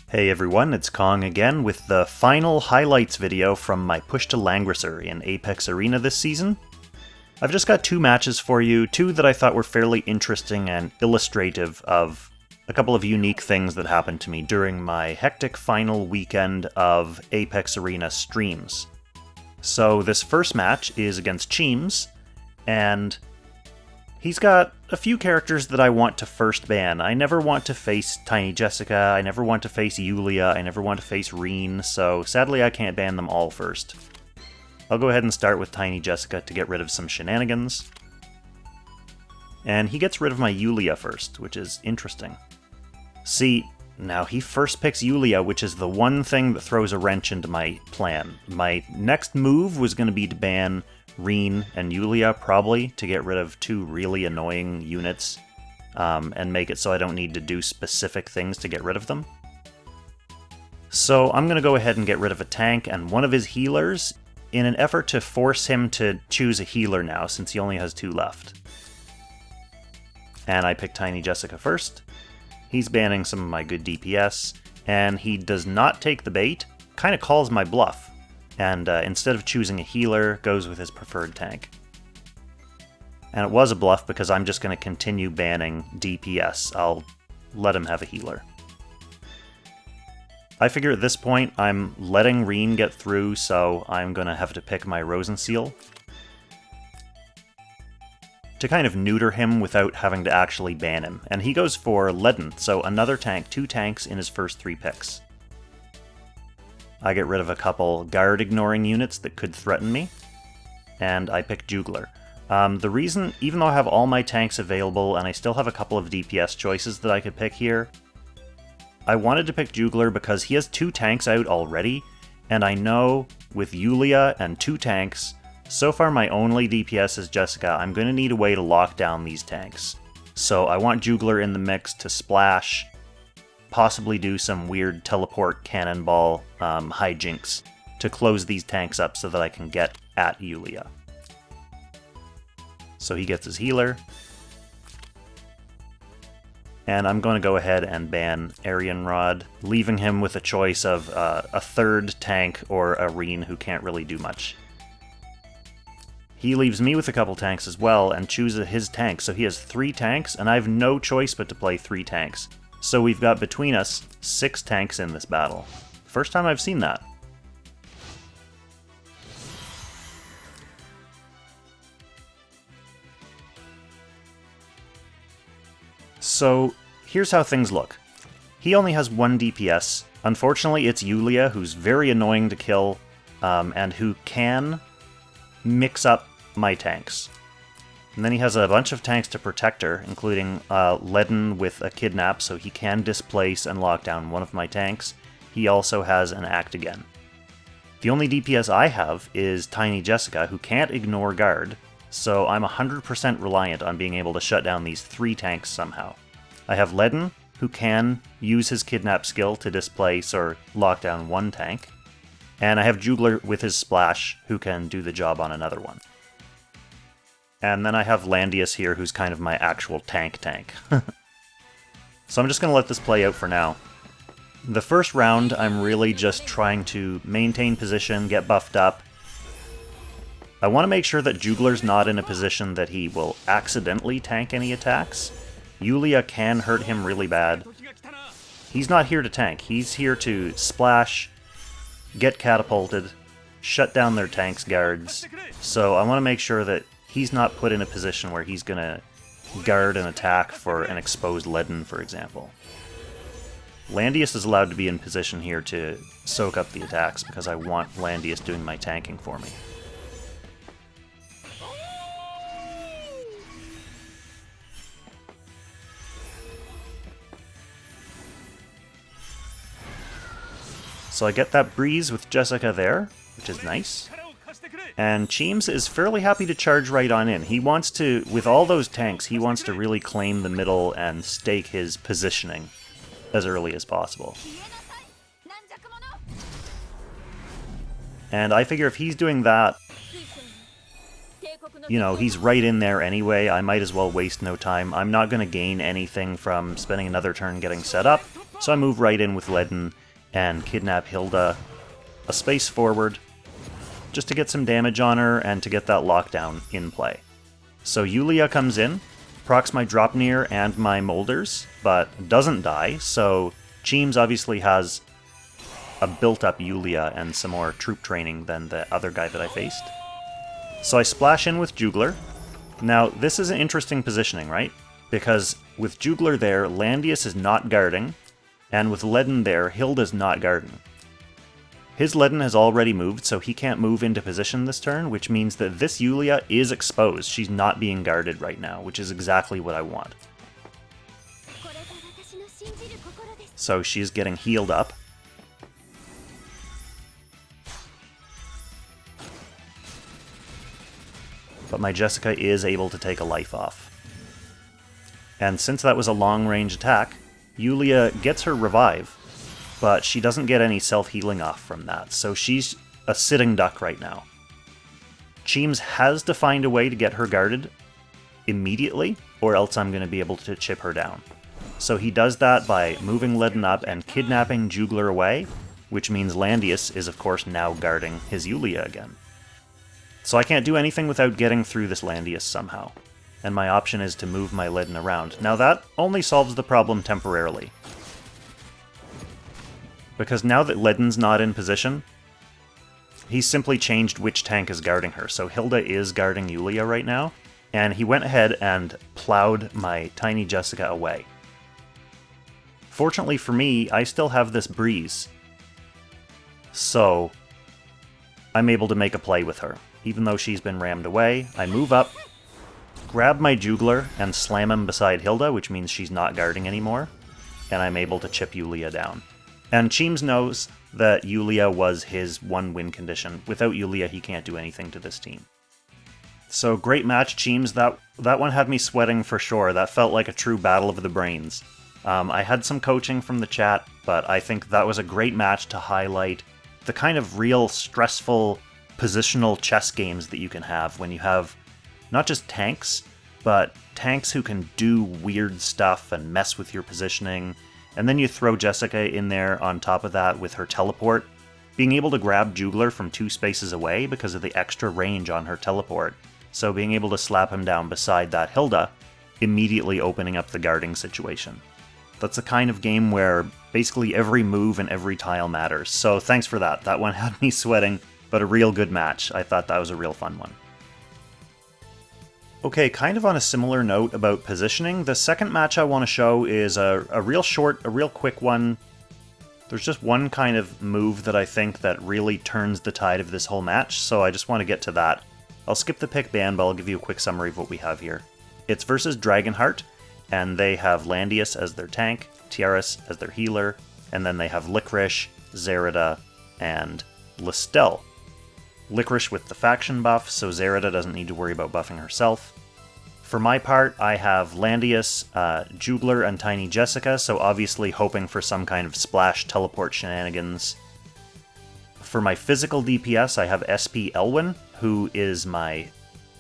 Hey everyone, it's Kong again with the final highlights video from my push to Langrisser in Apex Arena this season. I've just got two matches for you, two that I thought were fairly interesting and illustrative of a couple of unique things that happened to me during my hectic final weekend of Apex Arena streams. So this first match is against Cheems, and he's got a few characters that I want to first ban. I never want to face Tiny Jessica, I never want to face Yulia, I never want to face Reen, so sadly I can't ban them all first. I'll go ahead and start with Tiny Jessica to get rid of some shenanigans. And he gets rid of my Yulia first, which is interesting. See, now he first picks Yulia, which is the one thing that throws a wrench into my plan. My next move was going to be to ban Reen and Yulia, probably, to get rid of two really annoying units, and make it so I don't need to do specific things to get rid of them. So I'm going to go ahead and get rid of a tank and one of his healers in an effort to force him to choose a healer now, since he only has two left. And I pick Tiny Jessica first. He's banning some of my good DPS, and he does not take the bait, kind of calls my bluff, and instead of choosing a healer, goes with his preferred tank. And it was a bluff because I'm just going to continue banning DPS. I'll let him have a healer. I figure at this point I'm letting Reen get through, so I'm going to have to pick my Rosenseal to kind of neuter him without having to actually ban him. And he goes for Leaden, so another tank, two tanks in his first three picks. I get rid of a couple guard-ignoring units that could threaten me, and I pick Jugler. The reason, even though I have all my tanks available and I still have a couple of DPS choices that I could pick here, I wanted to pick Jugler because he has two tanks out already, and I know with Yulia and two tanks, so far my only DPS is Jessica, I'm going to need a way to lock down these tanks. So I want Jugler in the mix to splash, possibly do some weird teleport cannonball hijinks to close these tanks up so that I can get at Yulia. So he gets his healer. And I'm going to go ahead and ban Aryan Rod, leaving him with a choice of a third tank or a Reen who can't really do much. He leaves me with a couple tanks as well and chooses his tank, so he has three tanks, and I have no choice but to play three tanks. So we've got between us 6 tanks in this battle. First time I've seen that. So here's how things look. He only has one DPS. Unfortunately, it's Yulia, who's very annoying to kill, and who can mix up my tanks. And then he has a bunch of tanks to protect her, including Leaden with a Kidnap, so he can displace and lock down one of my tanks. He also has an Act Again. The only DPS I have is Tiny Jessica, who can't ignore guard, so I'm 100% reliant on being able to shut down these 3 tanks somehow. I have Leaden, who can use his Kidnap skill to displace or lock down one tank, and I have Jugler with his Splash, who can do the job on another one. And then I have Landius here, who's kind of my actual tank. So I'm just going to let this play out for now. The first round, I'm really just trying to maintain position, get buffed up. I want to make sure that Jugler's not in a position that he will accidentally tank any attacks. Yulia can hurt him really bad. He's not here to tank, he's here to splash, get catapulted, shut down their tanks' guards. So I want to make sure that he's not put in a position where he's going to guard an attack for an exposed Leaden, for example. Landius is allowed to be in position here to soak up the attacks because I want Landius doing my tanking for me. So I get that breeze with Jessica there, which is nice. And Cheems is fairly happy to charge right on in. He wants to, with all those tanks, he wants to really claim the middle and stake his positioning as early as possible. And I figure if he's doing that, you know, he's right in there anyway. I might as well waste no time. I'm not going to gain anything from spending another turn getting set up. So I move right in with Ledden and kidnap Hilda a space forward, just to get some damage on her and to get that lockdown in play. So Yulia comes in, procs my Dropnir and my Molders, but doesn't die, so Cheems obviously has a built-up Yulia and some more troop training than the other guy that I faced. So I splash in with Jugler. Now, this is an interesting positioning, right? Because with Jugler there, Landius is not guarding, and with Ledden there, Hilda's not guarding. His Ledden has already moved, so he can't move into position this turn, which means that this Yulia is exposed. She's not being guarded right now, which is exactly what I want. So she's getting healed up. But my Jessica is able to take a life off. And since that was a long-range attack, Yulia gets her revive, but she doesn't get any self-healing off from that, so she's a sitting duck right now. Cheems has to find a way to get her guarded immediately, or else I'm going to be able to chip her down. So he does that by moving Ledden up and kidnapping Jugler away, which means Landius is of course now guarding his Yulia again. So I can't do anything without getting through this Landius somehow, and my option is to move my Ledden around. Now that only solves the problem temporarily, because now that Ledden's not in position, he's simply changed which tank is guarding her. So Hilda is guarding Yulia right now, and he went ahead and plowed my tiny Jessica away. Fortunately for me, I still have this breeze, so I'm able to make a play with her. Even though she's been rammed away, I move up, grab my Jugler, and slam him beside Hilda, which means she's not guarding anymore, and I'm able to chip Yulia down. And Cheems knows that Yulia was his one win condition. Without Yulia, he can't do anything to this team. So great match, Cheems. That one had me sweating for sure. That felt like a true battle of the brains. I had some coaching from the chat, but I think that was a great match to highlight the kind of real stressful positional chess games that you can have when you have not just tanks, but tanks who can do weird stuff and mess with your positioning. And then you throw Jessica in there on top of that with her teleport, being able to grab Jugler from 2 spaces away because of the extra range on her teleport. So being able to slap him down beside that Hilda, immediately opening up the guarding situation. That's the kind of game where basically every move and every tile matters. So thanks for that. That one had me sweating, but a real good match. I thought that was a real fun one. Okay, kind of on a similar note about positioning, the second match I want to show is a real short, a real quick one. There's just one kind of move that I think that really turns the tide of this whole match, so I just want to get to that. I'll skip the pick ban, but I'll give you a quick summary of what we have here. It's versus Dragonheart, and they have Landius as their tank, Tiaras as their healer, and then they have Licorice, Zerida, and Listel. Licorice with the faction buff, so Zerida doesn't need to worry about buffing herself. For my part, I have Landius, Jugler, and Tiny Jessica, so obviously hoping for some kind of splash teleport shenanigans. For my physical DPS, I have SP Elwyn, who is my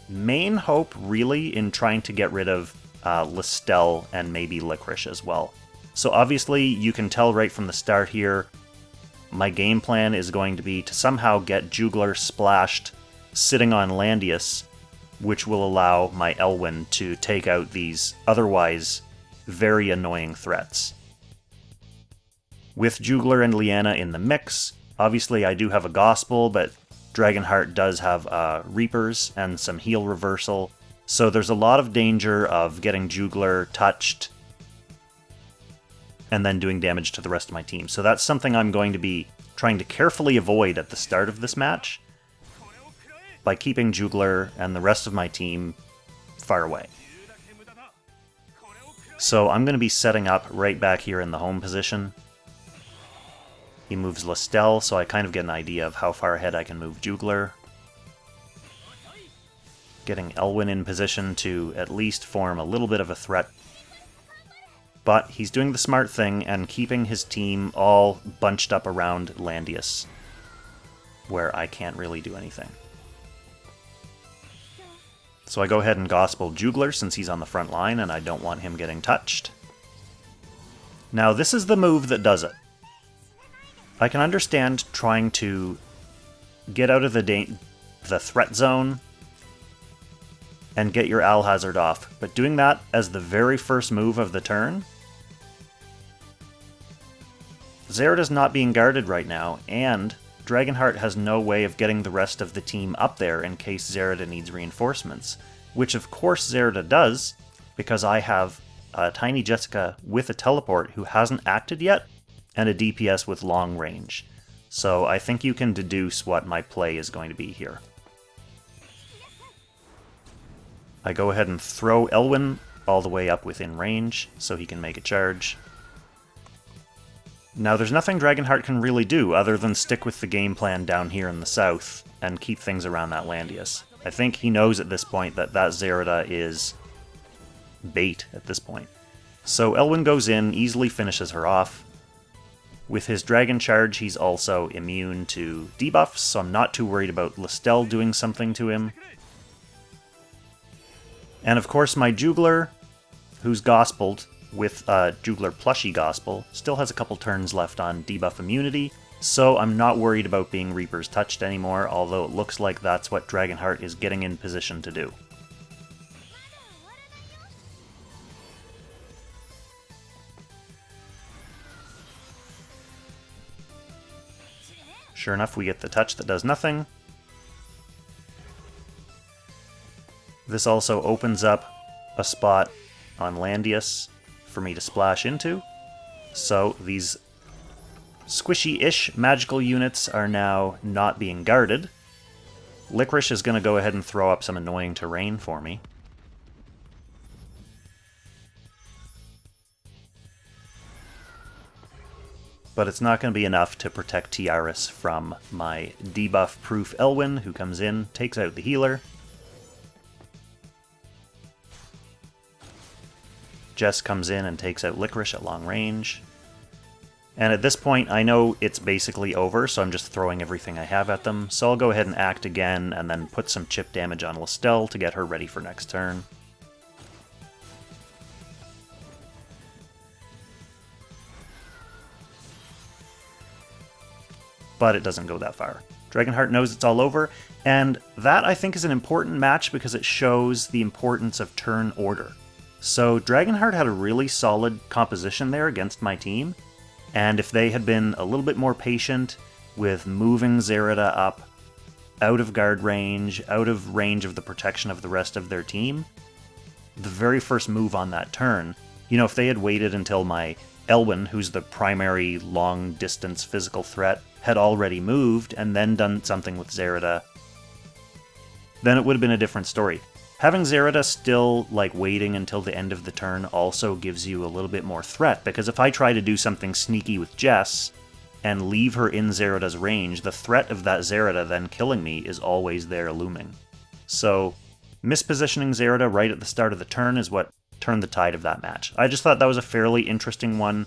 main hope, really, in trying to get rid of Listel and maybe Licorice as well. So obviously, you can tell right from the start here, my game plan is going to be to somehow get Jugler splashed sitting on Landius, which will allow my Elwyn to take out these otherwise very annoying threats. With Jugler and Liana in the mix, obviously I do have a Gospel, but Dragonheart does have Reapers and some heal reversal, so there's a lot of danger of getting Jugler touched and then doing damage to the rest of my team. So that's something I'm going to be trying to carefully avoid at the start of this match by keeping Jugler and the rest of my team far away. So I'm going to be setting up right back here in the home position. He moves Listel, so I kind of get an idea of how far ahead I can move Jugler. Getting Elwyn in position to at least form a little bit of a threat. But he's doing the smart thing and keeping his team all bunched up around Landius, where I can't really do anything. So I go ahead and Gospel Jugler since he's on the front line and I don't want him getting touched. Now this is the move that does it. I can understand trying to get out of the threat zone and get your Alhazard off, but doing that as the very first move of the turn? Zerida's not being guarded right now, and Dragonheart has no way of getting the rest of the team up there in case Zerida needs reinforcements, which of course Zerida does, because I have a Tiny Jessica with a teleport who hasn't acted yet, and a DPS with long range. So I think you can deduce what my play is going to be here. I go ahead and throw Elwyn all the way up within range, so he can make a charge. Now there's nothing Dragonheart can really do other than stick with the game plan down here in the south and keep things around that Landius. I think he knows at this point that Zerida is bait at this point. So Elwyn goes in, easily finishes her off. With his Dragon Charge, he's also immune to debuffs, so I'm not too worried about Listel doing something to him. And of course my Jugler, who's Gospeled with Jugler Plushie Gospel, still has a couple turns left on debuff immunity, so I'm not worried about being Reaper's touched anymore, although it looks like that's what Dragonheart is getting in position to do. Sure enough, we get the touch that does nothing. This also opens up a spot on Landius for me to splash into. So these squishy-ish magical units are now not being guarded. Licorice is going to go ahead and throw up some annoying terrain for me. But it's not going to be enough to protect Tiaris from my debuff-proof Elwyn, who comes in, takes out the healer. Jess comes in and takes out Licorice at long range. And at this point, I know it's basically over, so I'm just throwing everything I have at them. So I'll go ahead and act again, and then put some chip damage on Listel to get her ready for next turn. But it doesn't go that far. Dragonheart knows it's all over, and that I think is an important match because it shows the importance of turn order. So Dragonheart had a really solid composition there against my team, and if they had been a little bit more patient with moving Zerida up out of guard range, out of range of the protection of the rest of their team, the very first move on that turn, you know, if they had waited until my Elwyn, who's the primary long-distance physical threat, had already moved and then done something with Zerida, then it would have been a different story. Having Zerida still, like, waiting until the end of the turn also gives you a little bit more threat, because if I try to do something sneaky with Jess and leave her in Zerida's range, the threat of that Zerida then killing me is always there looming. So, mispositioning Zerida right at the start of the turn is what turned the tide of that match. I just thought that was a fairly interesting one.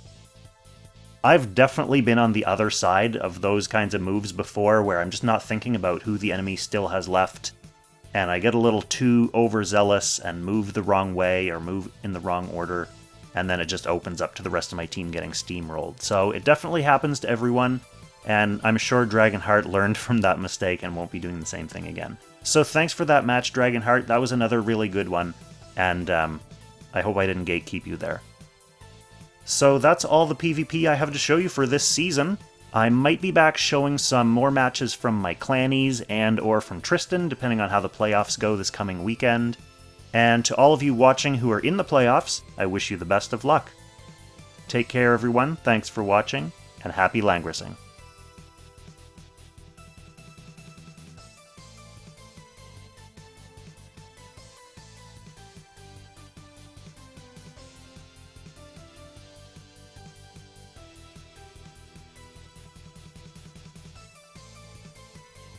I've definitely been on the other side of those kinds of moves before, where I'm just not thinking about who the enemy still has left, and I get a little too overzealous and move the wrong way or move in the wrong order, and then it just opens up to the rest of my team getting steamrolled. So it definitely happens to everyone, and I'm sure Dragonheart learned from that mistake and won't be doing the same thing again. So thanks for that match, Dragonheart. That was another really good one, and I hope I didn't gatekeep you there. So that's all the PvP I have to show you for this season. I might be back showing some more matches from my clannies and or from Tristan, depending on how the playoffs go this coming weekend. And to all of you watching who are in the playoffs, I wish you the best of luck. Take care, everyone. Thanks for watching, and happy Langrissing.